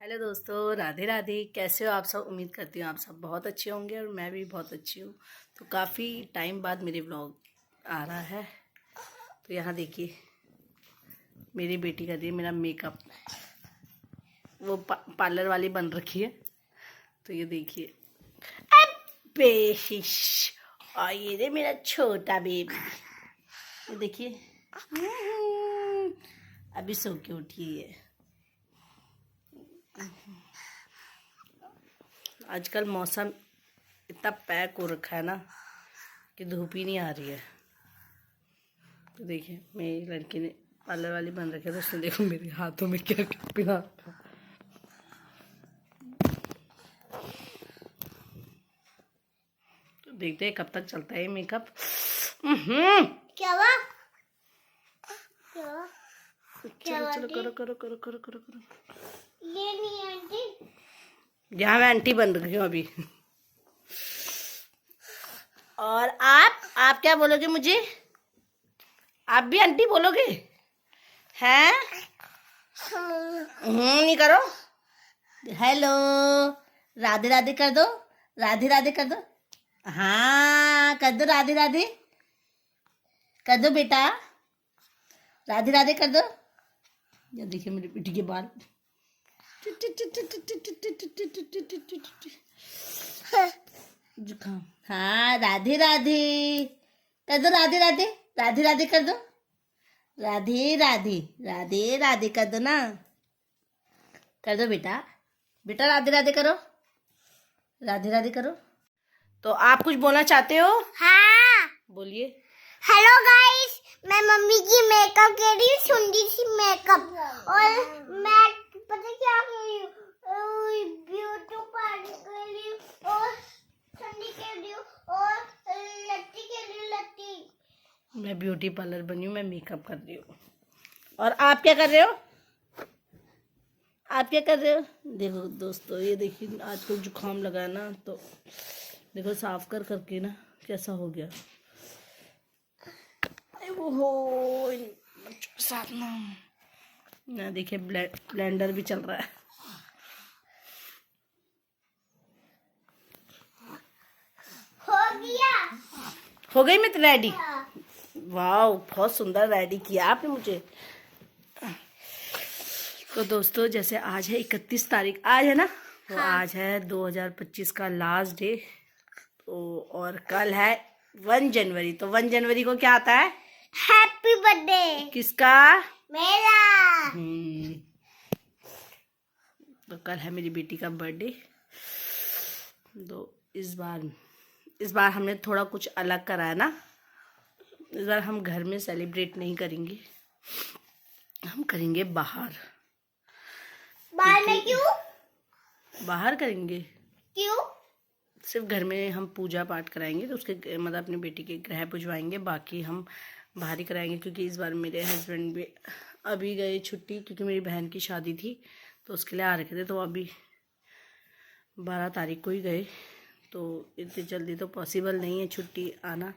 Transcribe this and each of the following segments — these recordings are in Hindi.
हेलो दोस्तों, राधे राधे। कैसे हो आप सब? उम्मीद करती हूँ आप सब बहुत अच्छे होंगे और मैं भी बहुत अच्छी हूँ। तो काफ़ी टाइम बाद मेरे व्लॉग आ रहा है। तो यहाँ देखिए, मेरी बेटी कर रही है मेरा मेकअप। वो पार्लर वाली बन रखी है। तो ये देखिए, पेशिश। और ये रे मेरा छोटा बेबी, ये देखिए अभी सो के उठी है। आजकल मौसम इतना पैक हो रखा है ना कि धूप ही नहीं आ रही है। तो देखिए, मेरी लड़की ने पार्लर वाली बन रखी है, तो उसने देखो मेरे हाथों में क्या क्या पिला रखा। तो देखते हैं कब तक चलता है मेकअप। क्या हुआ? चलो चलो, करो करो करो करो करो करो। ये नहीं आंटी। यहाँ मैं आंटी बन रही हूँ अभी। और आप क्या बोलोगे मुझे? आप भी आंटी बोलोगे? हैं? नहीं करो। हेलो, राधे राधे कर दो। राधे राधे कर दो। हाँ कर दो, राधे राधे कर दो बेटा। राधे राधे कर दो। ये देखिए मेरी बेटी के बाल। जुकाम। हाँ, राधे राधे कर दो। राधे राधे, राधे राधे कर दो। राधे राधे, राधे राधे कर दो ना। कर दो बेटा। बेटा राधे राधे करो। राधे राधे करो। तो आप कुछ बोलना चाहते हो? हाँ। बोलिए। हेलो गाइस, मैं मम्मी की मेकअप कर रही हूँ, सुंदर सी मेकअप। और मैं पता क्या कर रही हूँ? ब्यूटी पार्लर कर रही हूँ और ठंडी कर रही हूँ और लट्टी कर रही हूँ, लट्टी। मैं ब्यूटी पार्लर बनी हूँ, मैं मेकअप कर रही हूँ। और आप क्या कर रहे हो? आप क्या कर रहे हो? देखो दोस्तों, ये देखिए आजकल जुकाम लगा है ना, तो देखो साफ कर करके ना कैसा हो गया। ओहो, इन बच्चों के साथ ना देखिए ब्लेंडर भी चल रहा है। हो गया। हो गई मैं रेडी। वाह, बहुत सुंदर रेडी किया आपने मुझे। तो दोस्तों, जैसे आज है 31 तारीख, आज है ना, तो हाँ। आज है 2025 का लास्ट डे। तो और कल है 1 जनवरी। तो 1 जनवरी को क्या आता है? Happy birthday. किसका? मेरा। तो कल है मेरी बेटी का बर्थडे। तो इस बार हमने थोड़ा कुछ अलग करा है ना। इस बार हम घर में सेलिब्रेट नहीं करेंगे, हम करेंगे बाहर। बाहर में क्यों? बाहर करेंगे, क्यों? सिर्फ घर में हम पूजा पाठ कराएंगे। तो उसके मतलब अपनी बेटी के ग्रह पुजवाएंगे, बाकी हम बाहर ही कराएंगे। क्योंकि इस बार मेरे हस्बैंड भी अभी गए छुट्टी, क्योंकि मेरी बहन की शादी थी तो उसके लिए आ रखे थे। तो अभी 12 तारीख को ही गए, तो इतनी जल्दी तो पॉसिबल नहीं है छुट्टी आना।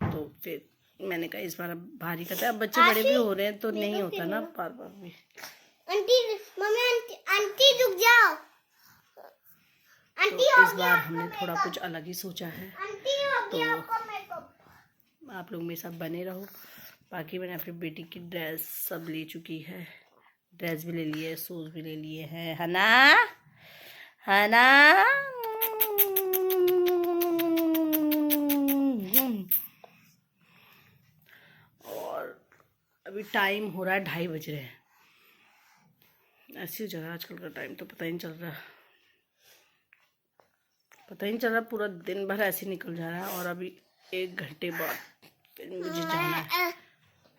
तो फिर मैंने कहा इस बार अब बाहर ही करते हैं। अब बच्चे बड़े भी हो रहे हैं तो नहीं होता ना बार बार भी। आंटी, मम्मी, आंटी रुक जाओ। आंटी तो हो इस गया बार आपका हमने थोड़ा मेकअप। कुछ अलग ही सोचा है। आंटी हो तो गया आपका मेकअप। आप लोग मेरे साथ बने रहो। बाकी मैंने अपनी बेटी की ड्रेस सब ले चुकी है। ड्रेस भी ले ली है, शूज भी ले लिए हैं, है ना? है ना? और अभी टाइम हो रहा है 2:30 बज रहे हैं। ऐसी जगह आजकल का टाइम तो पता ही नहीं चल रहा। पूरा दिन भर ऐसे निकल जा रहा है। और अभी 1 घंटे बाद फिर मुझे जाना है।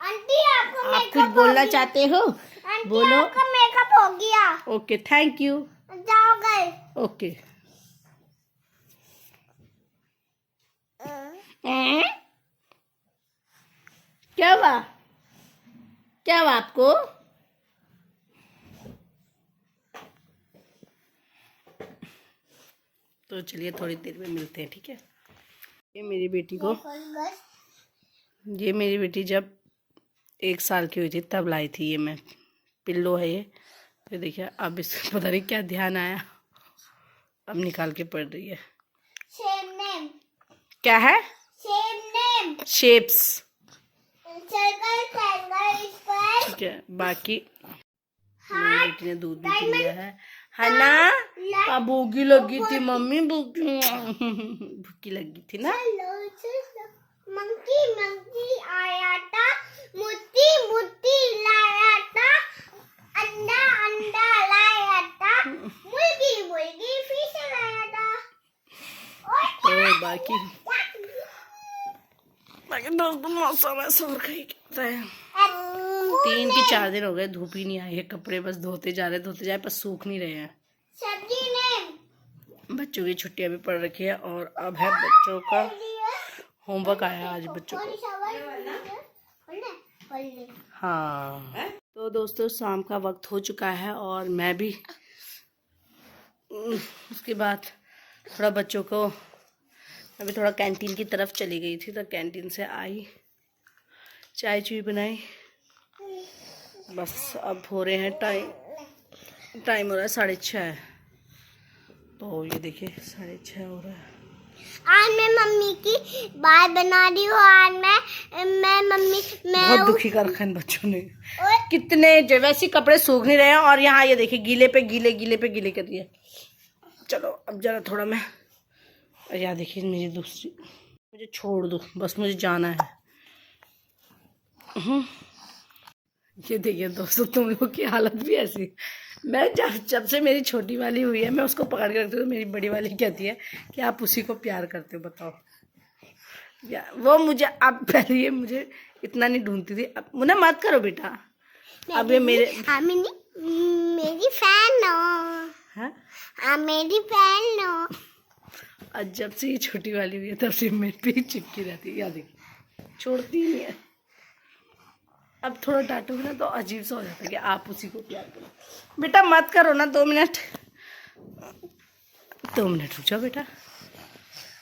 आंटी आपको आप मेकअप कुछ बोलना हो गया। चाहते हो? आंटी बोलो। आपका मेकअप हो गया। Okay, thank you. जाओ गए। ओके। क्या हुआ? क्या हुआ आपको? तो चलिए थोड़ी देर में मिलते हैं, ठीक है? ये मेरी बेटी जब 1 साल की हुई थी तब लाई थी। ये मैं पिल्लो है ये, ये देखिए, अब इसको पता नहीं क्या ध्यान आया, अब निकाल के पढ़ रही है। Same name. क्या है? Same name. Shapes. Circle triangle square. ठीक है, बाकी मेरी बेटी ने दूध भी पी लिया है ना? अब भूखी लगी थी मम्मी, भूखी लगी थी ना। मंकी मंकी आया था, मुट्ठी मुट्ठी लाया था, अंडा अंडा लाया था, मुर्गी मुर्गी फिश लाया था। तो बाकी दोस्तों मौसम ऐसा और कहीं कहता है 3 दिन हो गए, धूप ही नहीं आई है, कपड़े बस धोते जा रहे पर सूख नहीं रहे हैं। सब्जी ने बच्चों की छुट्टियां भी पड़ रखी है और अब है बच्चों का होमवर्क आया आज बच्चों को। हाँ, तो दोस्तों शाम का वक्त हो चुका है और मैं भी उसके बाद थोड़ा बच्चों को अभी थोड़ा कैंटीन की तरफ चली गई थी, तो कैंटीन से आई, चाय चुई बनाई, बस अब हो रहे हैं टाइम हो रहा है 6:30, तो ये देखिए 6:30 हो रहा है। आज मैं मम्मी की बात बना रही हूँ। आज मैं मम्मी बहुत दुखी कर रखा है इन बच्चों ने, कितने वैसे कपड़े सूख नहीं रहे हैं और यहाँ ये देखिए गीले पे गीले कर दिए। चलो अब जरा थोड़ा मैं, यहाँ देखिए मेरी दूसरी, मुझे छोड़ दो बस, मुझे जाना है। ये देखिए दोस्तों, तुम लोग की हालत भी ऐसी। मैं जब से मेरी छोटी वाली हुई है मैं उसको पकड़ के रखती हूँ, तो मेरी बड़ी वाली कहती है कि आप उसी को प्यार करते हो, बताओ। वो मुझे अब पहले ये मुझे इतना नहीं ढूंढती थी, अब मुन्ना मत करो बेटा, अब ये मेरी फैन हो, मेरी फैन हो। आज जब से ये छोटी वाली हुई है तब से मेरे पे चिपकी रहती है, याद देखिए छोड़ती ही नहीं है। अब थोड़ा डांटोगे ना तो अजीब सा हो जाता है कि आप उसी को प्यार करो। बेटा मत करो ना, 2 मिनट रुक जाओ बेटा।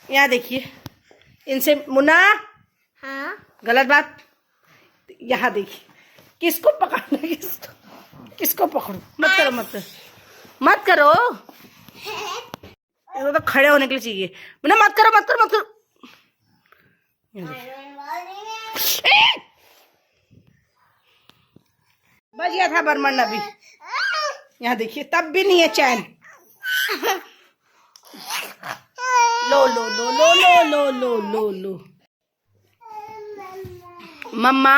यहाँ देखिए इनसे, मुन्ना हाँ गलत बात। यहाँ देखिए किसको पकड़ना है, किसको पकड़ो, मत करो ये तो खड़े होने के लिए चाहिए। मुन्ना मत करो। बच गया था बरमन अभी, यहाँ देखिए तब भी नहीं है चैन। लो मम्मा,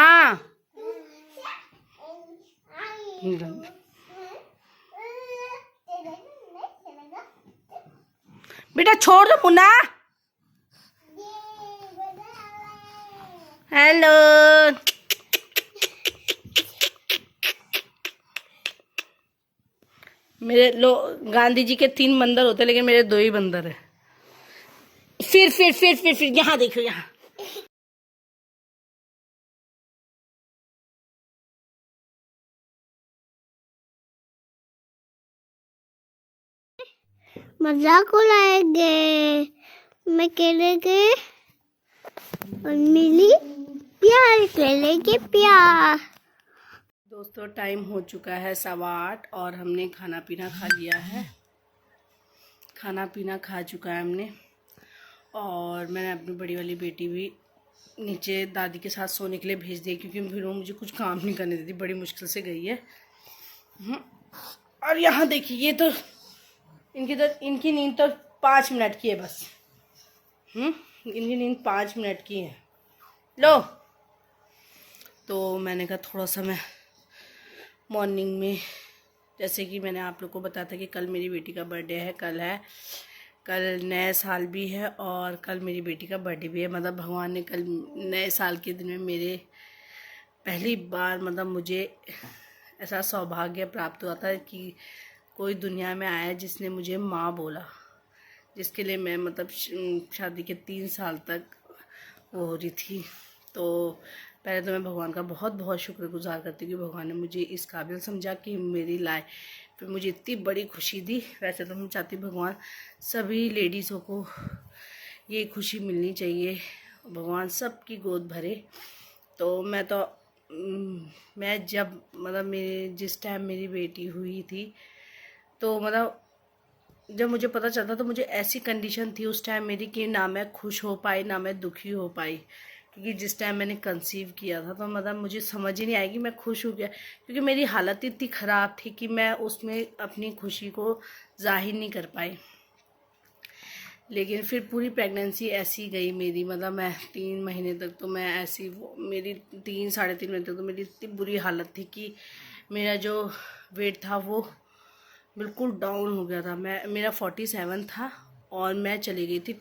बेटा छोड़ दो मुन्ना। हेलो, मेरे गांधी जी के 3 बंदर होते लेकिन मेरे 2 ही बंदर है। फिर यहाँ देखो, यहाँ मजाक उड़ाएंगे, मैं खेलेंगे और मिली प्यार खेलेंगे प्यार। दोस्तों टाइम हो चुका है 8:15 और हमने खाना पीना खा लिया है, खाना पीना खा चुका है हमने। और मैंने अपनी बड़ी वाली बेटी भी नीचे दादी के साथ सोने के लिए भेज दी, क्योंकि फिर वो मुझे कुछ काम नहीं करने देती, बड़ी मुश्किल से गई है। और यहाँ देखिए ये तो इनकी नींद तो 5 मिनट की है बस। इनकी नींद 5 मिनट की है। लो, तो मैंने कहा थोड़ा सा मैं मॉर्निंग में, जैसे कि मैंने आप लोग को बताया था कि कल मेरी बेटी का बर्थडे है, कल नया साल भी है और कल मेरी बेटी का बर्थडे भी है। मतलब भगवान ने कल नए साल के दिन में मेरे पहली बार मतलब मुझे ऐसा सौभाग्य प्राप्त हुआ था कि कोई दुनिया में आया जिसने मुझे माँ बोला, जिसके लिए मैं मतलब शादी के 3 साल तक वो हो रही थी। तो पहले तो मैं भगवान का बहुत बहुत शुक्रगुजार करती हूँ कि भगवान ने मुझे इस काबिल समझा कि मेरी लाइफ पे मुझे इतनी बड़ी खुशी दी। वैसे तो मैं चाहती हूँ भगवान सभी लेडीज़ों को ये खुशी मिलनी चाहिए, भगवान सबकी गोद भरे। तो मैं तो मैं जब मतलब मेरे जिस टाइम मेरी बेटी हुई थी, तो मतलब जब मुझे पता चलता तो मुझे ऐसी कंडीशन थी उस टाइम मेरी कि ना मैं खुश हो पाई ना मैं दुखी हो पाई। क्योंकि जिस टाइम मैंने कंसीव किया था तो मतलब मुझे समझ ही नहीं आई कि मैं खुश हो गया, क्योंकि मेरी हालत इतनी ख़राब थी कि मैं उसमें अपनी खुशी को जाहिर नहीं कर पाई। लेकिन फिर पूरी प्रेगनेंसी ऐसी गई मेरी, मतलब मैं 3 महीने तक तो मैं ऐसी मेरी 3 साढ़े 3 महीने तक तो मेरी इतनी बुरी हालत थी कि मेरा जो वेट था वो बिल्कुल डाउन हो गया था। मेरा 47 था और मैं चली गई थी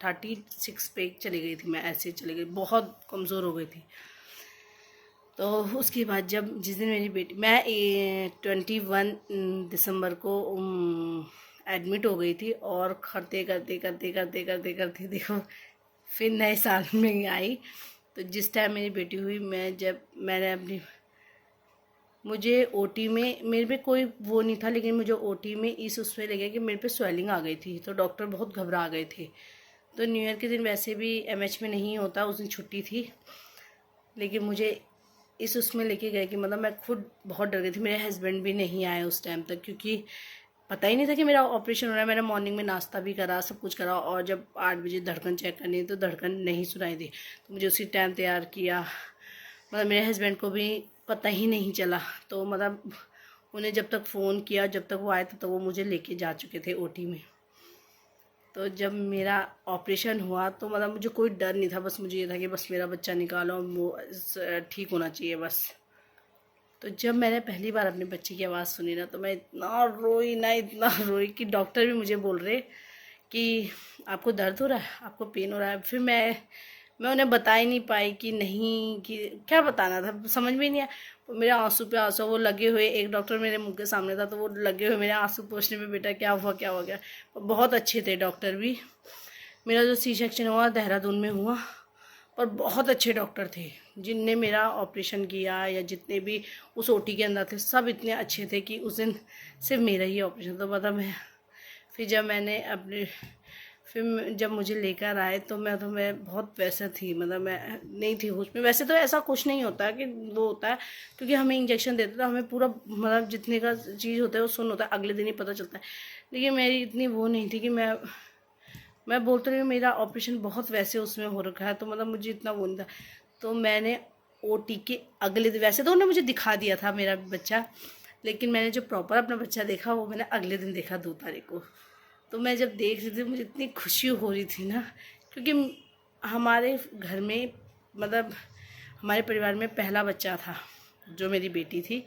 36 पे चली गई थी। मैं ऐसे चली गई, बहुत कमज़ोर हो गई थी। तो उसके बाद जब जिस दिन मेरी बेटी, मैं 21 दिसंबर को एडमिट हो गई थी और करते करते करते करते करते करते देखो फिर नए साल में आई। तो जिस टाइम मेरी बेटी हुई, मैंने अपनी, मुझे ओटी में, मेरे पे कोई वो नहीं था, लेकिन मुझे ओटी में उसमें लगे कि मेरे पे स्वेलिंग आ गई थी। तो डॉक्टर बहुत घबरा गए थे। तो न्यू ईयर के दिन वैसे भी एमएच में नहीं होता, उस दिन छुट्टी थी, लेकिन मुझे उसमें लेके गए कि मतलब मैं खुद बहुत डर गई थी। मेरे हस्बैंड भी नहीं आए उस टाइम तक, क्योंकि पता ही नहीं था कि मेरा ऑपरेशन हो रहा है। मैंने मॉर्निंग में नाश्ता भी करा, सब कुछ करा, और जब 8 बजे धड़कन चेक करनी तो धड़कन नहीं सुनाई दी। तो मुझे उसी टाइम तैयार किया। मतलब मेरे हस्बैंड को भी पता ही नहीं चला। तो मतलब उन्हें जब तक फ़ोन किया, जब तक वो आए तब तक वो मुझे लेके जा चुके थे ओटी में। तो जब मेरा ऑपरेशन हुआ तो मतलब मुझे कोई डर नहीं था, बस मुझे ये था कि बस मेरा बच्चा निकालो, वो ठीक होना चाहिए बस। तो जब मैंने पहली बार अपने बच्चे की आवाज़ सुनी ना, तो मैं इतना रोई कि डॉक्टर भी मुझे बोल रहे कि आपको दर्द हो रहा है, आपको पेन हो रहा है। फिर मैं उन्हें बता ही नहीं पाई कि नहीं, कि क्या बताना था, समझ में ही नहीं आया। मेरे आंसू पे आंसू, वो लगे हुए, एक डॉक्टर मेरे मुंह के सामने था तो वो लगे हुए मेरे आंसू पोंछने पे, बेटा क्या हुआ क्या हो गया। बहुत अच्छे थे डॉक्टर भी। मेरा जो सी सेक्शन हुआ देहरादून में हुआ, और बहुत अच्छे डॉक्टर थे जिनने मेरा ऑपरेशन किया, या जितने भी उस ओटी के अंदर थे सब इतने अच्छे थे कि उस दिन सिर्फ मेरा ही ऑपरेशन। तो मतलब मैं फिर जब मैंने अपने जब मुझे लेकर आए तो मैं बहुत वैसा थी, मतलब मैं नहीं थी होश में। वैसे तो ऐसा कुछ नहीं होता कि वो होता है, क्योंकि हमें इंजेक्शन देते तो हमें पूरा मतलब जितने का चीज़ होता है वो सुन होता है, अगले दिन ही पता चलता है। लेकिन मेरी इतनी वो नहीं थी कि मैं बोलते रही हूँ, मेरा ऑपरेशन बहुत वैसे उसमें हो रखा है, तो मतलब मुझे इतना वो नहीं था। तो मैंने ओटी के अगले दिन, वैसे तो उन्होंने मुझे दिखा दिया था मेरा बच्चा, लेकिन मैंने जो प्रॉपर अपना बच्चा देखा वो मैंने अगले दिन देखा, 2 तारीख को। तो मैं जब देख रही थी मुझे इतनी खुशी हो रही थी ना, क्योंकि हमारे घर में, मतलब हमारे परिवार में पहला बच्चा था जो मेरी बेटी थी।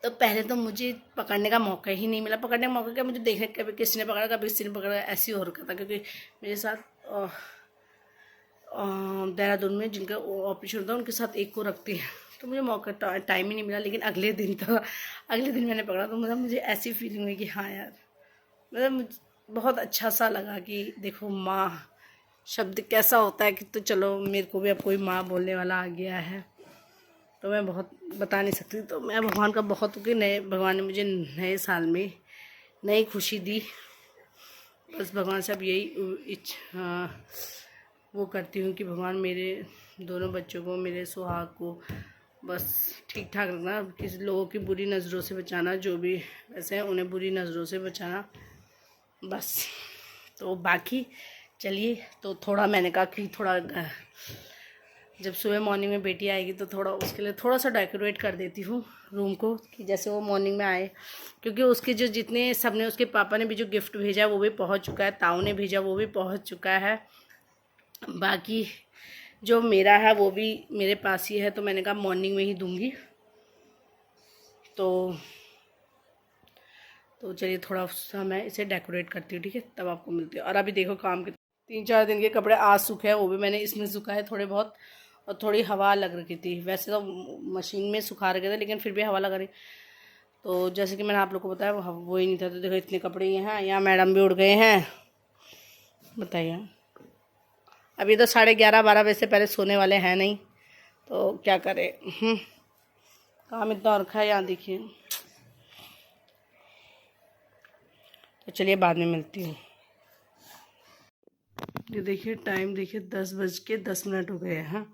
तो पहले तो मुझे पकड़ने का मौका ही नहीं मिला। पकड़ने का मौका क्या, मुझे देखने, कभी किसी ने पकड़ा कभी किसी ने पकड़ा, ऐसी हो रखा था। क्योंकि मेरे साथ देहरादून में जिनका ऑपरेशन होता है उनके साथ एक को रखती है, तो मुझे मौका टाइम ही नहीं मिला। लेकिन अगले दिन मैंने पकड़ा, तो मतलब मुझे ऐसी फीलिंग हुई कि हाँ यार, मतलब मुझे बहुत अच्छा सा लगा कि देखो माँ शब्द कैसा होता है, कि तो चलो मेरे को भी अब कोई माँ बोलने वाला आ गया है। तो मैं बहुत बता नहीं सकती। तो मैं भगवान का बहुत हूँ कि भगवान ने मुझे नए साल में नई खुशी दी। बस भगवान से अब यही वो करती हूँ कि भगवान मेरे दोनों बच्चों को, मेरे सुहाग को बस ठीक ठाक रखना, किसी लोगों की बुरी नज़रों से बचाना, जो भी वैसे हैं उन्हें बुरी नज़रों से बचाना बस। तो बाकी चलिए, तो थोड़ा मैंने कहा कि थोड़ा जब सुबह मॉर्निंग में बेटी आएगी तो थोड़ा उसके लिए थोड़ा सा डेकोरेट कर देती हूँ रूम को, कि जैसे वो मॉर्निंग में आए। क्योंकि उसके जो जितने सबने, उसके पापा ने भी जो गिफ्ट भेजा है वो भी पहुँच चुका है, ताऊ ने भेजा वो भी पहुँच चुका है, बाकी जो मेरा है वो भी मेरे पास ही है। तो मैंने कहा मॉर्निंग में ही दूँगी। तो चलिए थोड़ा सा मैं इसे डेकोरेट करती हूँ, ठीक है, तब आपको मिलती हूँ। और अभी देखो काम के 3-4 दिन के कपड़े आज सूखे हैं, वो भी मैंने इसमें सुखाए थोड़े बहुत, और थोड़ी हवा लग रही थी। वैसे तो मशीन में सुखा रखे थे, लेकिन फिर भी हवा लग रही। तो जैसे कि मैंने आप लोग को बताया वो ही नहीं था। तो देखो इतने कपड़े ये हैं, यहाँ मैडम भी उड़ गए हैं, बताइए। अभी तो 11:30-12 बजे से पहले सोने वाले हैं नहीं, तो क्या करें। काम इतना और रखा है यहाँ, देखिए। तो चलिए बाद में मिलती हूँ। ये देखिए टाइम देखिए, 10:10 हो गए हैं।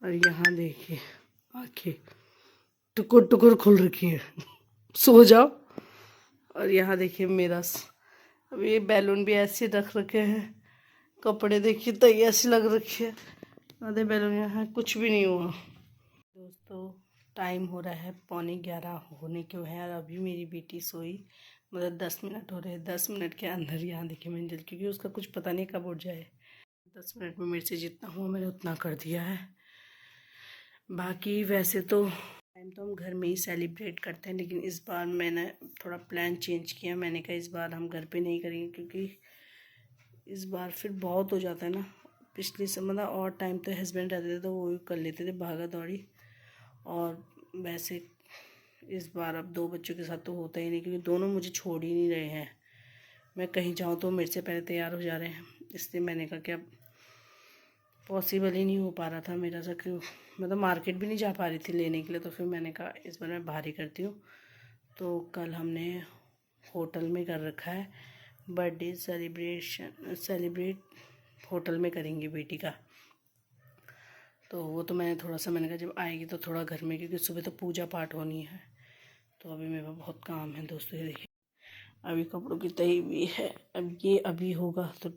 और यहाँ देखिए आंखें टुकुर टुकुर खुल रखी है। सो जाओ। और यहाँ देखिए मेरा अब ये बैलून भी ऐसे रख रखे हैं। कपड़े देखिए तो ऐसी लग रखी है। आधे बैलून यहाँ कुछ भी नहीं हुआ। दोस्तों टाइम हो रहा है 11:15 होने क्यों है। और अभी मेरी बेटी सोई, मतलब 10 मिनट हो रहे हैं। 10 मिनट के अंदर यहाँ देखिए मैंने जल, क्योंकि उसका कुछ पता नहीं कब उठ जाए। 10 मिनट में मेरे से जितना हुआ मैंने उतना कर दिया है। बाकी वैसे तो टाइम तो हम घर में ही सेलिब्रेट करते हैं, लेकिन इस बार मैंने थोड़ा प्लान चेंज किया। मैंने कहा इस बार हम घर पे नहीं करेंगे, क्योंकि इस बार फिर बहुत हो जाता है ना। पिछले से मतलब और टाइम तो हस्बैंड रहते थे तो वो कर लेते थे भागा दौड़ी। और वैसे इस बार अब 2 बच्चों के साथ तो होता ही नहीं, क्योंकि दोनों मुझे छोड़ ही नहीं रहे हैं। मैं कहीं जाऊँ तो मेरे से पहले तैयार हो जा रहे हैं। इसलिए मैंने कहा कि अब पॉसिबल ही नहीं हो पा रहा था मेरा सा, क्यों मतलब मार्केट भी नहीं जा पा रही थी लेने के लिए। तो फिर मैंने कहा इस बार मैं बाहर ही करती हूँ। तो कल हमने होटल में कर रखा है बर्थडे सेलिब्रेट होटल में करेंगे बेटी का। तो वो तो मैंने थोड़ा सा मैंने कहा जब आएगी तो थोड़ा घर में, क्योंकि सुबह तो पूजा पाठ होनी है। तो अभी मेरे पास बहुत काम है दोस्तों। ये देखिए अभी कपड़ों की तही भी है। अब ये अभी होगा तो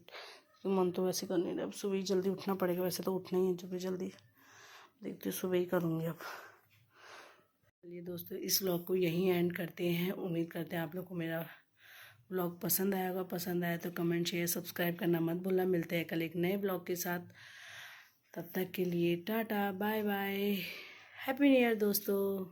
मन तो वैसे कर नहीं रहा। अब सुबह ही जल्दी उठना पड़ेगा। वैसे तो उठना ही है सुबह जल्दी, देखते सुबह ही करूँगी अब। चलिए दोस्तों इस व्लॉग को यहीं एंड करते हैं। उम्मीद करते हैं आप लोग को मेरा व्लॉग पसंद आया होगा। पसंद आया तो कमेंट शेयर सब्सक्राइब करना मत भूलना। मिलते हैं कल एक नए व्लॉग के साथ। तब तक के लिए tata bye bye, happy new year दोस्तों।